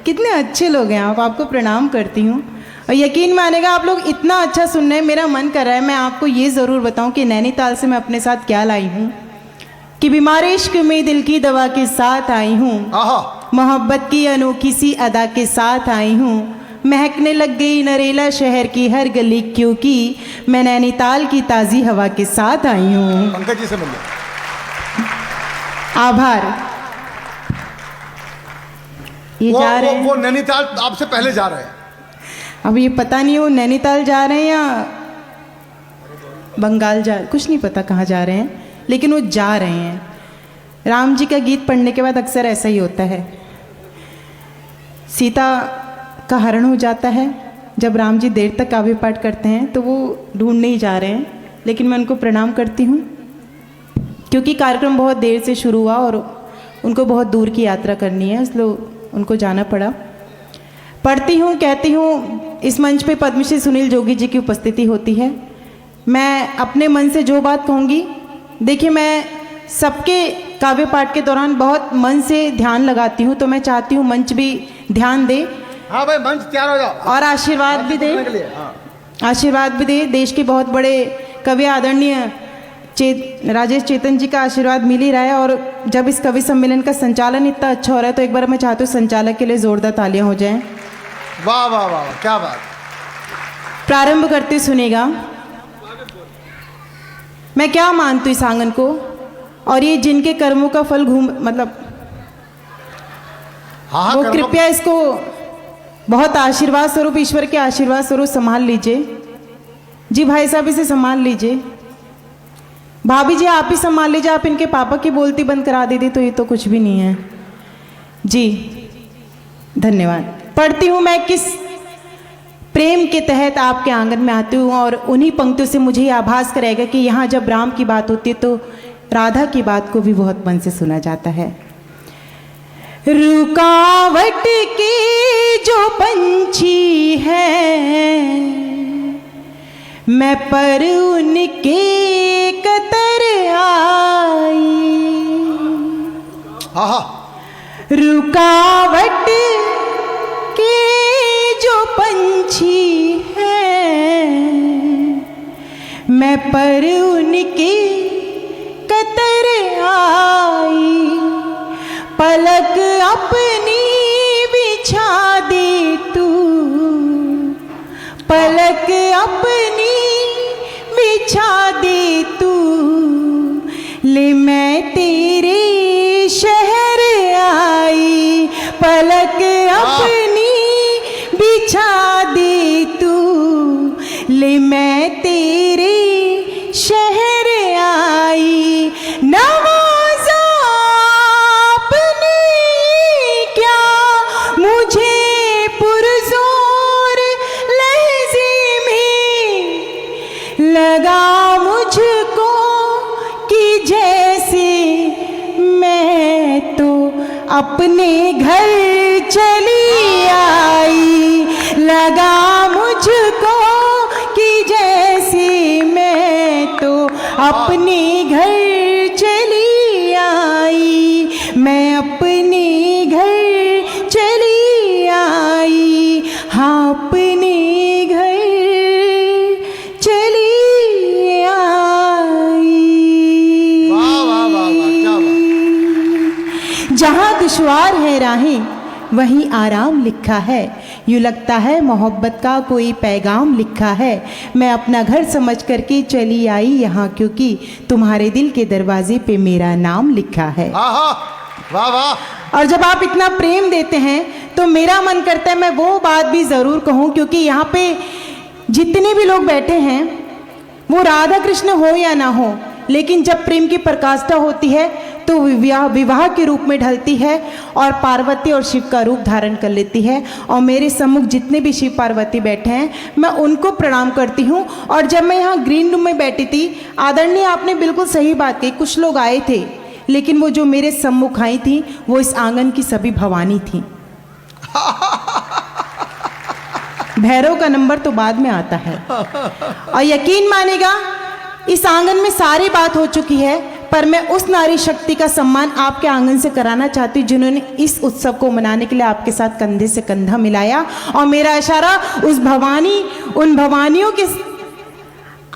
कितने अच्छे लोग हैं आप, आपको प्रणाम करती हूँ। और यकीन मानेगा आप लोग इतना अच्छा सुन रहे हैं, मेरा मन कर रहा है मैं आपको ये ज़रूर बताऊं कि नैनीताल से मैं अपने साथ क्या लाई हूँ। कि बीमार इश्क में दिल की दवा के साथ आई हूँ, मोहब्बत की अनोखी सी अदा के साथ आई हूँ, महकने लग गई नरेला शहर की हर गली, क्योंकि मैं नैनीताल की ताज़ी हवा के साथ आई हूँ। पंकज जी से मिल आभार। ये जा रहे हैं, वो नैनीताल आपसे पहले जा रहे हैं। अब ये पता नहीं वो नैनीताल जा रहे हैं या बंगाल जा, कुछ नहीं पता कहाँ जा रहे हैं, लेकिन वो जा रहे हैं। राम जी का गीत पढ़ने के बाद अक्सर ऐसा ही होता है, सीता का हरण हो जाता है। जब राम जी देर तक काव्य पाठ करते हैं तो वो ढूंढने ही जा रहे हैं, लेकिन मैं उनको प्रणाम करती हूँ क्योंकि कार्यक्रम बहुत देर से शुरू हुआ और उनको बहुत दूर की यात्रा करनी है, इसलिए उनको जाना पड़ा। पढ़ती हूँ, कहती हूँ, इस मंच पे पद्मश्री सुनील जोगी जी की उपस्थिति होती है। मैं अपने मन से जो बात कहूँगी, देखिए मैं सबके काव्य पाठ के दौरान बहुत मन से ध्यान लगाती हूँ, तो मैं चाहती हूँ मंच भी ध्यान दे। हाँ भाई, मंच तैयार हो जाओ और आशीर्वाद भी दे, आशीर्वाद भी दे। देश के बहुत बड़े कवि आदरणीय राजेश चेतन जी का आशीर्वाद मिल ही रहा है, और जब इस कवि सम्मेलन का संचालन इतना अच्छा हो रहा है तो एक बार मैं चाहती हूँ संचालक के लिए जोरदार तालियां हो जाएं। वाह वाह वाह, क्या बात। प्रारंभ करते सुनेगा। मैं क्या मानती हूँ इस आंगन को, और ये जिनके कर्मों का फल मतलब वो कृपया इसको बहुत आशीर्वाद स्वरूप, ईश्वर के आशीर्वाद स्वरूप संभाल लीजिए। जी भाई साहब इसे संभाल लीजिए। भाभी जी आप ही संभाल लीजिए, आप इनके पापा की बोलती बंद करा दीदी तो ये तो कुछ भी नहीं है जी। धन्यवाद। पढ़ती हूँ मैं किस प्रेम के तहत आपके आंगन में आती हूँ, और उन्हीं पंक्तियों से मुझे आभास करेगा कि यहाँ जब राम की बात होती है तो राधा की बात को भी बहुत मन से सुना जाता है। रुकावट के जो पंछी है मैं पर उनके कतर आई, रुकावट के जो पंछी हैं मैं पर उनके कतर आई, पलक अपनी बिछा दे तू, पलक अपनी बिछा दे तू, ले मैं तेरे शहर आई, पलक अपनी बिछा दे तू, ले मैं तेरे शहर आई। नवाज़ा आपने क्या मुझे पुरज़ोर लहज़े में, लगा मुझको कि जैसे मैं तो अपने घर चली आई, लगा मुझको कि जैसे मैं तो अपने घर चली आई, मैं अपने घर चली आई, हाँ अपने घर चली आई। वाह वाह वाह वाह, क्या बात। जहाँ दुश्वार है राहें वहीं आराम लिखा है, यूँ लगता है मोहब्बत का कोई पैगाम लिखा है, मैं अपना घर समझ करके चली आई यहाँ, क्योंकि तुम्हारे दिल के दरवाजे पे मेरा नाम लिखा है। वाह वाह। और जब आप इतना प्रेम देते हैं तो मेरा मन करता है मैं वो बात भी ज़रूर कहूँ, क्योंकि यहाँ पे जितने भी लोग बैठे हैं वो राधा कृष्ण हो या ना हो, लेकिन जब प्रेम की प्रकाष्ठा होती है तो विवाह के रूप में ढलती है और पार्वती और शिव का रूप धारण कर लेती है। और मेरे सम्मुख जितने भी शिव पार्वती बैठे हैं मैं उनको प्रणाम करती हूँ। और जब मैं यहाँ ग्रीन रूम में बैठी थी, आदरणीय आपने बिल्कुल सही बात कही, कुछ लोग आए थे लेकिन वो जो मेरे सम्मुख आई थी वो इस आंगन की सभी भवानी थी। भैरव का नंबर तो बाद में आता है। और यकीन मानेगा इस आंगन में सारी बात हो चुकी है, पर मैं उस नारी शक्ति का सम्मान आपके आंगन से कराना चाहती हूँ जिन्होंने इस उत्सव को मनाने के लिए आपके साथ कंधे से कंधा मिलाया। और मेरा इशारा उन भवानियों के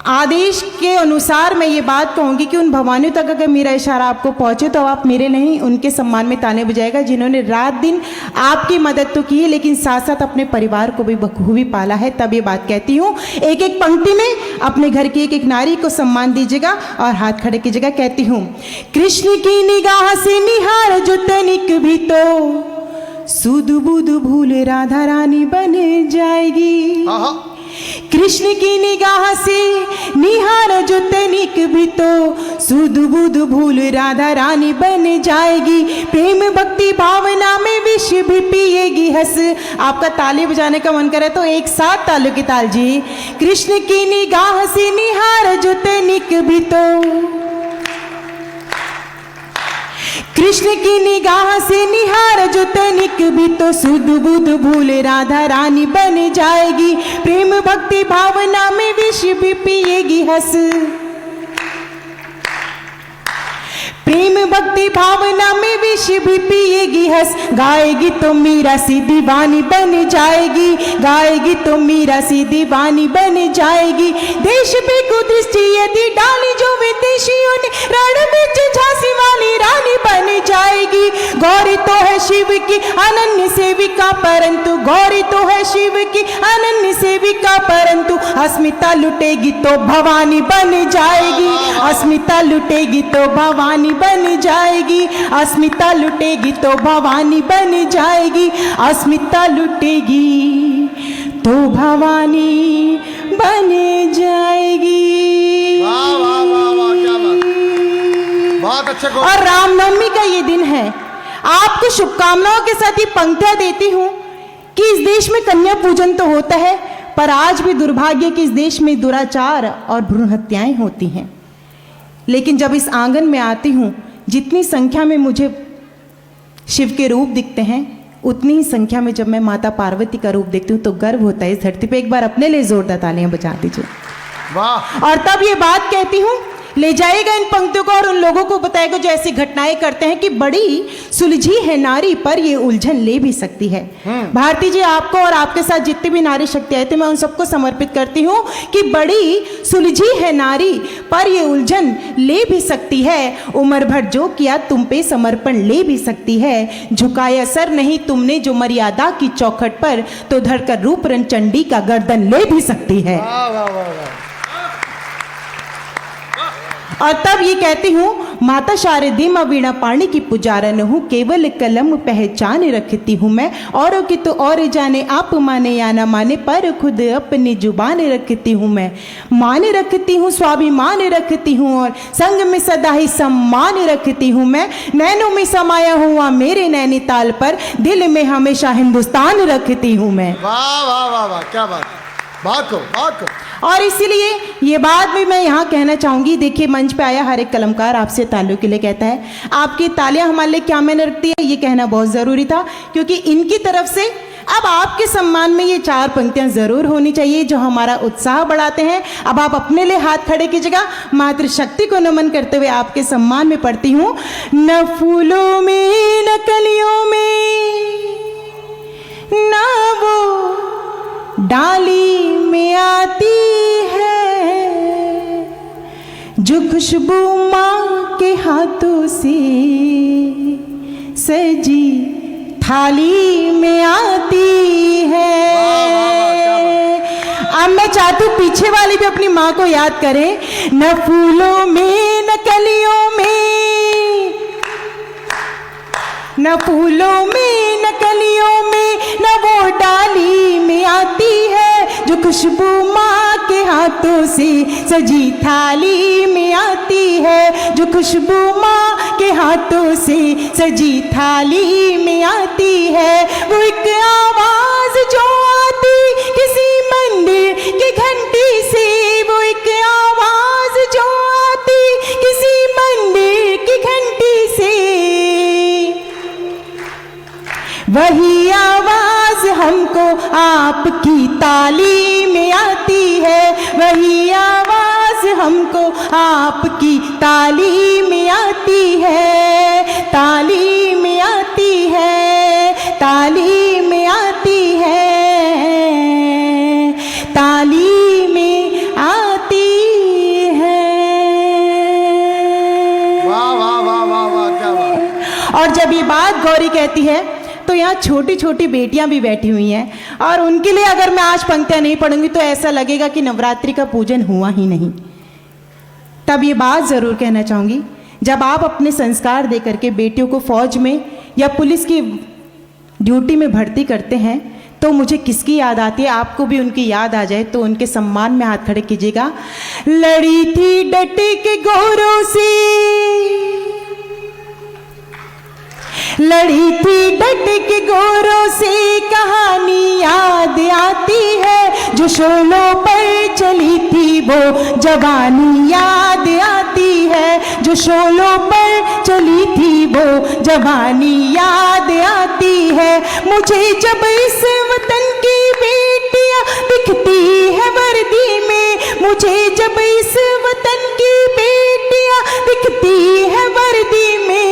आदेश के अनुसार मैं ये बात कहूँगी कि उन भवानियों तक अगर मेरा इशारा आपको पहुँचे तो आप मेरे नहीं उनके सम्मान में ताने बजाएगा जिन्होंने रात दिन आपकी मदद तो की है लेकिन साथ साथ अपने परिवार को भी बखूबी पाला है। तब ये बात कहती हूँ, एक एक पंक्ति में अपने घर की एक एक नारी को सम्मान दीजिएगा और हाथ खड़े कीजिएगा। कहती हूँ, कृष्ण की निगाह से निहार जो तनिक भी तो सुध बुध भूल राधा रानी बन जाएगी। कृष्ण की निगाह से निहार जो तनिक भी तो सुध बुध भूल राधा रानी बन जाएगी। प्रेम भक्ति भावना में विष भी पिएगी हंस। आपका ताली बजाने का मन करे तो एक साथ तालों की ताल जी। कृष्ण की निगाह से निहार जो तनिक भी तो कृष्ण की निगाह से निहार जो तनिक भी तो सुध बुध भूल राधा रानी बन जाएगी। प्रेम भक्ति भावना में विष भी पिएगी हंस। प्रेम भक्ति भावना में विष भी पिएगी हंस। गाएगी तो मीरा सी दीवानी बन जाएगी। गाएगी तो मीरा सी दीवानी बन जाएगी। देश पे कुदृष्टि यदि डाली जो विदेशियों ने रण में झांसी वाली रानी बन जाएगी। गौरी तो है शिव की अनन्य सेविका परंतु गौरी तो है शिव की अनन्य सेविका परंतु अस्मिता लुटेगी तो भवानी बन जाएगी। अस्मिता लुटेगी तो भवानी बन जाएगी। अस्मिता लुटेगी तो भवानी बन जाएगी। अस्मिता लुटेगी तो भवानी बन जाएगी। वाह वाह वाह वाह, क्या बात, बहुत अच्छे को। और रामनवमी का ये दिन है। आपको शुभकामनाओं के साथ ये पंक्तियां देती हूं कि इस देश में कन्या पूजन तो होता है पर आज भी दुर्भाग्य कि इस देश में दुराचार और भ्रूण हत्याएं होती हैं। लेकिन जब इस आंगन में आती हूँ, जितनी संख्या में मुझे शिव के रूप दिखते हैं उतनी ही संख्या में जब मैं माता पार्वती का रूप देखती हूँ तो गर्व होता है इस धरती पे। एक बार अपने लिए जोरदार तालियां बजा दीजिए। वाह। और तब ये बात कहती हूँ, ले जाएगा इन पंक्तियों को और उन लोगों को बताएगा जो ऐसी घटनाएं करते हैं कि बड़ी सुलझी है नारी पर ये उलझन ले भी सकती है। भारती जी, आपको और आपके साथ जितनी भी नारी शक्ति आई थी मैं उन सबको समर्पित करती हूँ कि बड़ी सुलझी है नारी पर ये उलझन ले भी सकती है। उम्र भर जो किया तुम पे समर्पण ले भी सकती है। झुकाया सर नहीं तुमने जो मर्यादा की चौखट पर तो धरकर रूप रंचंडी का गर्दन ले भी सकती है। वाह वाह वाह वाह। और तब ये कहती हूँ, माता शारदे माँ वीणा पाणी की पुजारन हूँ। केवल कलम पहचान रखती हूँ मैं। औरों की तो और जाने आप माने या ना माने पर खुद अपनी जुबान रखती हूँ मैं। मान रखती हूँ स्वाभिमान रखती हूँ और संग में सदा ही सम्मान रखती हूँ मैं। नैनों में समाया हुआ मेरे नैनीताल पर दिल में हमेशा हिंदुस्तान रखती हूँ मैं। वाह वाह वाह वाह, क्या बात, बात को बात को। और इसीलिए ये बात भी मैं यहाँ कहना चाहूँगी। देखिए, मंच पे आया हर एक कलमकार आपसे तालियों के लिए कहता है, आपकी तालियां हमारे लिए क्या मायने रखती है ये कहना बहुत ज़रूरी था, क्योंकि इनकी तरफ से अब आपके सम्मान में ये 4 पंक्तियां ज़रूर होनी चाहिए जो हमारा उत्साह बढ़ाते हैं। अब आप अपने लिए हाथ खड़े कीजिएगा। मातृशक्ति को नमन करते हुए आपके सम्मान में पढ़ती हूँ। न फूलों में न कलियों में न वो डाली में आती है जो खुशबू माँ के हाथों से सजी थाली में आती है। अब मैं चाहती हूँ पीछे वाली भी अपनी माँ को याद करें। न फूलों में न कलियों में न फूलों में न कलियों में न वो डाली में आती है जो खुशबू माँ के हाथों से सजी थाली में आती है। जो खुशबू माँ के हाथों से सजी थाली में आती है। वो एक आवाज जो आती किसी मंदिर की घंटी से। वो एक आवाज जो आती किसी मंदिर की घंटी से। वही आवाज हमको आपकी ताली में आती है। वही आवाज हमको आपकी ताली में आती है, तालीम आती है, तालीम आती है, तालीम आती है। वाह वाह वाह वाह वाह, क्या बात। और जब ये बात गौरी कहती है तो यहाँ छोटी छोटी बेटियां भी बैठी हुई हैं और उनके लिए अगर मैं आज पंक्तियां नहीं पढ़ूंगी तो ऐसा लगेगा कि नवरात्रि का पूजन हुआ ही नहीं। तब ये बात ज़रूर कहना चाहूँगी, जब आप अपने संस्कार दे करके बेटियों को फौज में या पुलिस की ड्यूटी में भर्ती करते हैं तो मुझे किसकी याद आती है? आपको भी उनकी याद आ जाए तो उनके सम्मान में हाथ खड़े कीजिएगा। लड़ी थी डट के गोरों से, लड़ी थी डट के गोरों से, कहानी याद आती है जो शोलों पर चली थी वो जवानी याद आती है, जो शोलों पर चली थी वो जवानी याद आती है। मुझे जब इस वतन की बेटियां दिखती है वर्दी में, मुझे जब इस वतन की बेटियां दिखती है वर्दी में,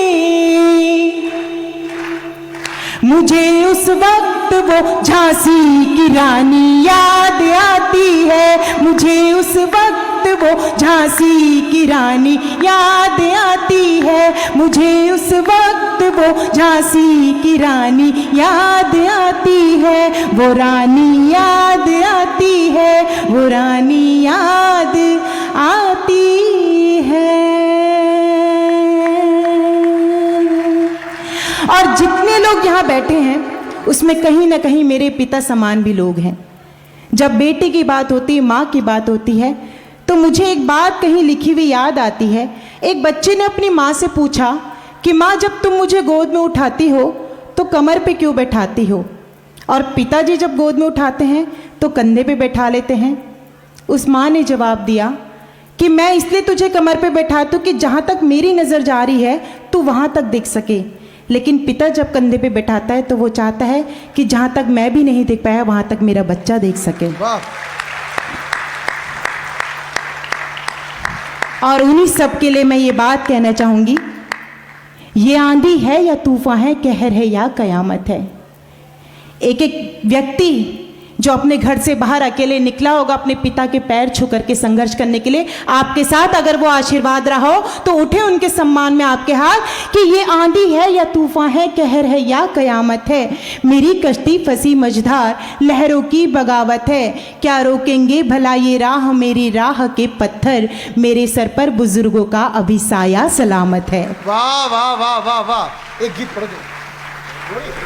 मुझे उस वक्त वो झांसी की रानी याद आती है, मुझे उस वक्त वो झांसी की रानी याद आती है, मुझे उस वक्त वो झांसी की रानी याद आती है, वो रानी याद आती है, वो रानी याद आती है। और जितने लोग यहाँ बैठे हैं उसमें कहीं ना कहीं मेरे पिता समान भी लोग हैं। जब बेटी की बात होती है, माँ की बात होती है, तो मुझे एक बात कहीं लिखी हुई याद आती है। एक बच्चे ने अपनी माँ से पूछा कि माँ, जब तुम मुझे गोद में उठाती हो तो कमर पे क्यों बैठाती हो? और पिताजी जब गोद में उठाते हैं तो कंधे पे बैठा लेते हैं। उस माँ ने जवाब दिया कि मैं इसलिए तुझे कमर पे बैठाती हूँ कि जहाँ तक मेरी नज़र जा रही है तू वहाँ तक देख सके, लेकिन पिता जब कंधे पे बैठाता है तो वो चाहता है कि जहाँ तक मैं भी नहीं देख पाया वहाँ तक मेरा बच्चा देख सके। वाह। और उन्हीं सब के लिए मैं ये बात कहना चाहूँगी, ये आंधी है या तूफान है, कहर है या कयामत है। एक एक व्यक्ति जो अपने घर से बाहर अकेले निकला होगा अपने पिता के पैर छू करके संघर्ष करने के लिए, आपके साथ अगर वो आशीर्वाद रहा हो तो उठे उनके सम्मान में आपके हाथ कि ये आंधी है या तूफान है, कहर है या कयामत है, मेरी कश्ती फंसी मझधार, लहरों की बगावत है, क्या रोकेंगे भला ये राह, मेरी राह के पत्थर, मेरे सर पर बुजुर्गों का अभी साया सलामत है। वाह वाह वाह वाह वाह। एक गीत पढ़ दो।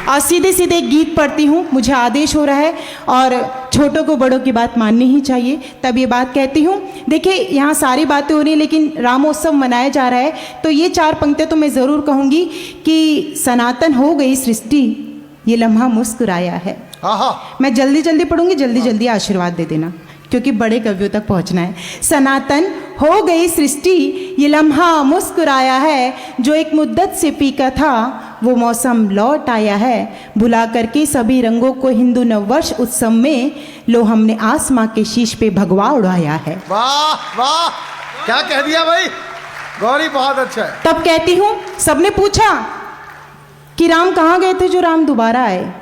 और सीधे सीधे गीत पढ़ती हूँ, मुझे आदेश हो रहा है और छोटों को बड़ों की बात माननी ही चाहिए, तब ये बात कहती हूँ। देखिए यहाँ सारी बातें हो रही हैं लेकिन रामोत्सव मनाया जा रहा है, तो ये 4 पंक्तियाँ तो मैं ज़रूर कहूँगी कि सनातन हो गई सृष्टि, ये लम्हा मुस्कुराया है। मैं जल्दी जल्दी पढ़ूंगी, जल्दी जल्दी आशीर्वाद दे देना क्योंकि बड़े कवियों तक पहुंचना है। सनातन हो गई सृष्टि, ये लम्हा मुस्कुराया है, जो एक मुद्दत से फीका था वो मौसम लौट आया है, भुला करके सभी रंगों को हिंदू नववर्ष उत्सव में, लो हमने आसमां के शीश पे भगवा उड़ाया है। वाह वाह, क्या कह दिया भाई गौरी, बहुत अच्छा है। तब कहती हूँ, सबने पूछा कि राम कहाँ गए थे जो राम दोबारा आए?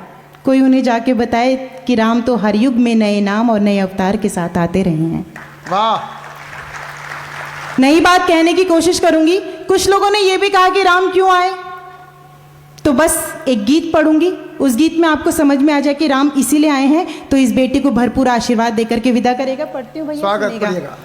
कोई उन्हें जाके बताए कि राम तो हर युग में नए नाम और नए अवतार के साथ आते रहे हैं। वाह। नई बात कहने की कोशिश करूंगी। कुछ लोगों ने यह भी कहा कि राम क्यों आए, तो बस एक गीत पढ़ूंगी, उस गीत में आपको समझ में आ जाए कि राम इसीलिए आए हैं। तो इस बेटी को भरपूर आशीर्वाद देकर के विदा करेगा। पढ़ती हूँ भैया, स्वागत करिएगा।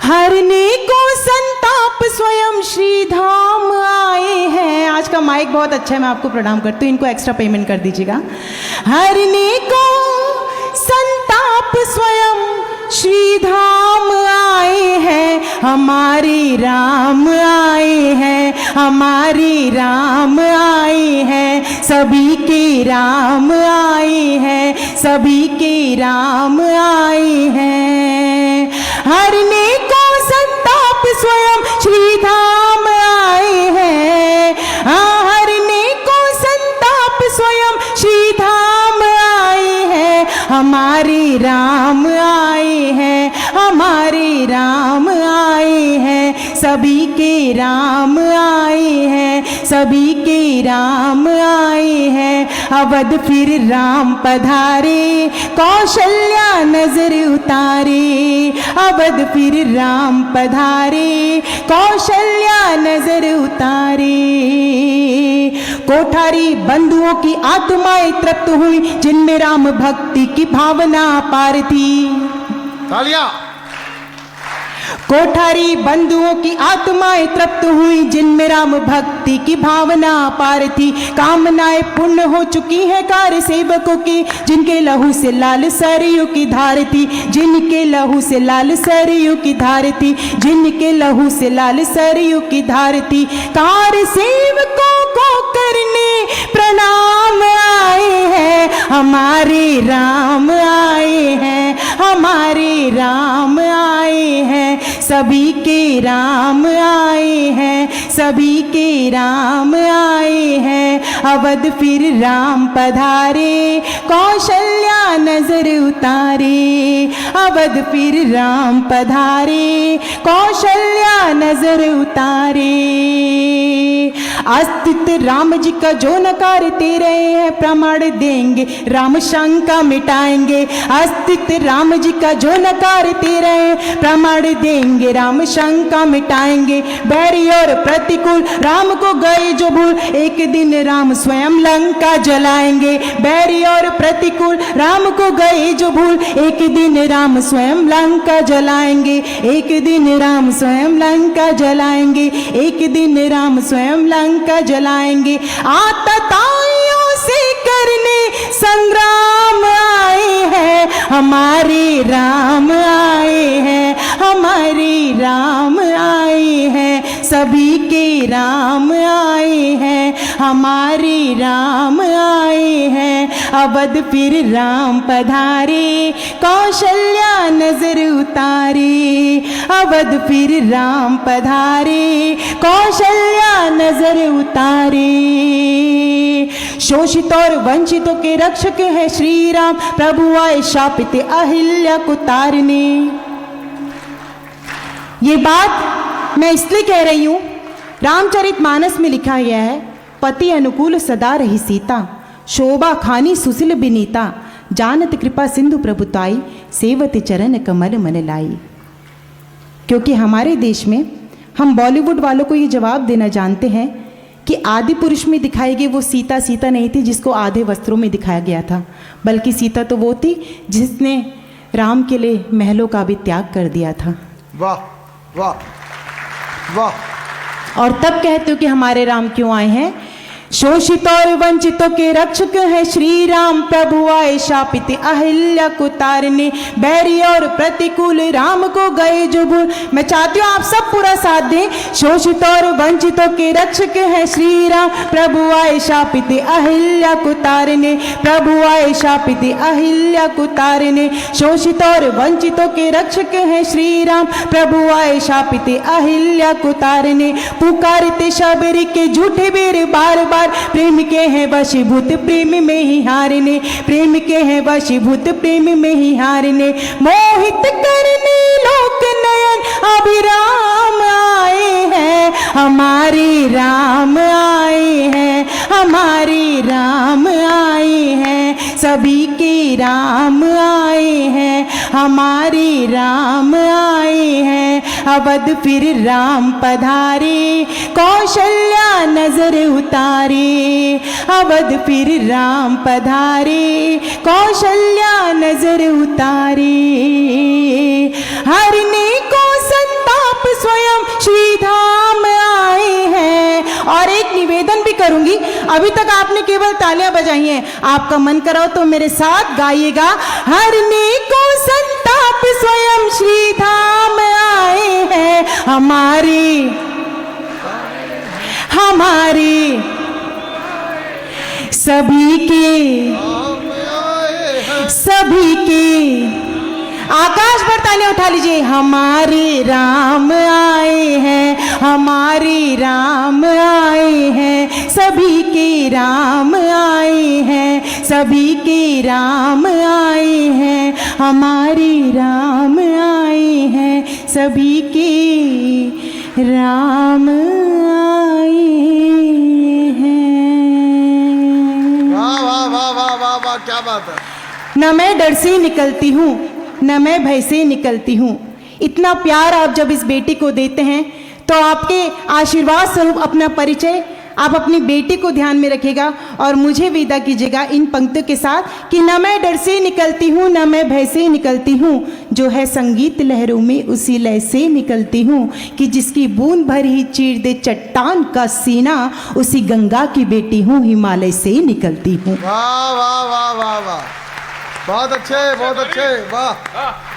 हरने को संताप स्वयं श्री धाम आए हैं। आज का माइक बहुत अच्छा है, मैं आपको प्रणाम करती हूँ, इनको एक्स्ट्रा पेमेंट कर दीजिएगा। हरने को संताप स्वयं श्री धाम आए हैं, हमारे राम आए हैं, हमारे राम आए हैं, सभी के राम आए हैं, सभी के राम आए हैं। हरने को संताप स्वयं श्री धाम आए हैं, हरने को संताप स्वयं श्री धाम आए हैं, हमारे राम आए हैं, हमारे राम आए हैं, सभी के राम आए हैं, सभी के राम आए हैं। अवध फिर राम पधारे, कौशल्या नजर उतारे। अवध फिर राम पधारे, कौशल्या नजर उतारे। कोठारी बंधुओं की आत्माएं तृप्त हुई, जिनमें राम भक्ति की भावना अपार थी। तालियां। कोठारी बंधुओं की आत्माएं तृप्त हुई, जिनमें राम भक्ति की भावना अपार थी। कामनाएं पूर्ण हो चुकी है कार्य सेवकों की, जिनके लहू से लाल सरयू की धार थी। जिनके लहू से लाल सरयू की धार थी, जिनके लहू से लाल सरयू की धार थी। कार्य सेवकों को करने प्रणाम आए हैं, हमारे राम आए हैं, हमारे राम आए हैं। सभी के राम आए हैं, सभी के राम आए हैं। अवध फिर राम पधारे, कौशल्या नजर उतारे। अवध फिर राम पधारे, कौशल्या नजर उतारे। अस्तित्व राम जी का जो नकारते रहे हैं, प्रमाण देंगे राम शंका मिटाएंगे। अस्तित्व राम जी का जो नकारते रहे, प्रमाण देंगे राम शंका मिटाएंगे। बैरी और प्रतिकूल राम को गए जो भूल, एक दिन राम स्वयं लंका जलाएंगे। बैरी और प्रतिकूल राम को गए जो भूल, एक दिन राम स्वयं लंका जलाएंगे। एक दिन राम स्वयं लंका जलाएंगे। एक दिन राम स्वयं लंका जलाएंगे। आतताइयों से करने संग्राम आए हैं, हमारे राम आए हैं, हमारे राम आए हैं। सभी के राम आए हैं, हमारे राम आए हैं। अवध फिर राम पधारे, कौशल्या नजर उतारे। अवध फिर राम पधारे, कौशल्या नजर उतारे। शोषित और वंचितों के रक्षक है श्री राम, प्रभु आए शापित अहिल्या को तारने। ये बात मैं इसलिए कह रही हूं, रामचरितमानस में लिखा गया है, पति अनुकूल सदा रही सीता, शोभा खानी सुशील बिनीता, जानत कृपा सिंधु प्रभुताई, सेवत चरण कमल मन लाई। क्योंकि हमारे देश में हम बॉलीवुड वालों को ये जवाब देना जानते हैं कि आदि पुरुष में दिखाई गई वो सीता सीता नहीं थी जिसको आधे वस्त्रों में दिखाया गया था, बल्कि सीता तो वो थी जिसने राम के लिए महलों का भी त्याग कर दिया था। वाह वाह वाह। और तब कहते हो कि हमारे राम क्यों आए हैं? शोषित और वंचितों के रक्षक है श्री राम, प्रभु आए शापित अहिल्या को तारने। बैरी और प्रतिकूल राम को गए जो भूल। मैं चाहती हूँ आप सब पूरा साथ दें। शोषित और वंचितों के रक्षक है श्री राम, प्रभु आए शापित अहिल्या को तारने। प्रभु आए शापित अहिल्या को तारने। शोषित और वंचितों के रक्षक है श्री राम, प्रभु आए शापित अहिल्या को तारने। पुकारते शबरी के झूठे वीर बार बार, प्रेम के हैं वशीभूत प्रेम में ही हारने। प्रेम के हैं वशीभूत प्रेम में ही हारने। मोहित करने लोक नयन अभिराम आए हैं, हमारे राम आए हैं, हमारे राम आए हैं। सभी के राम आए हैं, हमारे राम आए हैं। अवध फिर राम पधारे, कौशल्या नजर उतारे। अवध फिर राम पधारे, कौशल्या नजर उतारे। हरने को संताप स्वयं श्री धाम आए हैं। और एक निवेदन भी करूंगी, अभी तक आपने केवल तालियां बजाई हैं, आपका मन कराओ तो मेरे साथ गाइएगा। हरने को संताप स्वयं श्री धाम आए हैं, हमारे सभी के आकाश पर तालियां उठा लीजिए। हमारे राम आए हैं, हमारे राम आए हैं। सभी के राम आए हैं, सभी के राम आए हैं। हमारे राम आए हैं, सभी के राम आए हैं। वाह वाह वाह वाह वाह वाह, क्या बात है। न मैं डर से निकलती हूँ न मैं भय से निकलती हूँ। इतना प्यार आप जब इस बेटी को देते हैं तो आपके आशीर्वाद स्वरूप अपना परिचय आप अपनी बेटी को ध्यान में रखेगा और मुझे विदा कीजिएगा इन पंक्तियों के साथ कि न मैं डर से निकलती हूँ न मैं भय से निकलती हूँ, जो है संगीत लहरों में उसी लय से निकलती हूँ, कि जिसकी बूंद भर ही चीर दे चट्टान का सीना, उसी गंगा की बेटी हूँ हिमालय से निकलती हूँ। वाह वाह वाह वाह वाह, बहुत अच्छे वाह।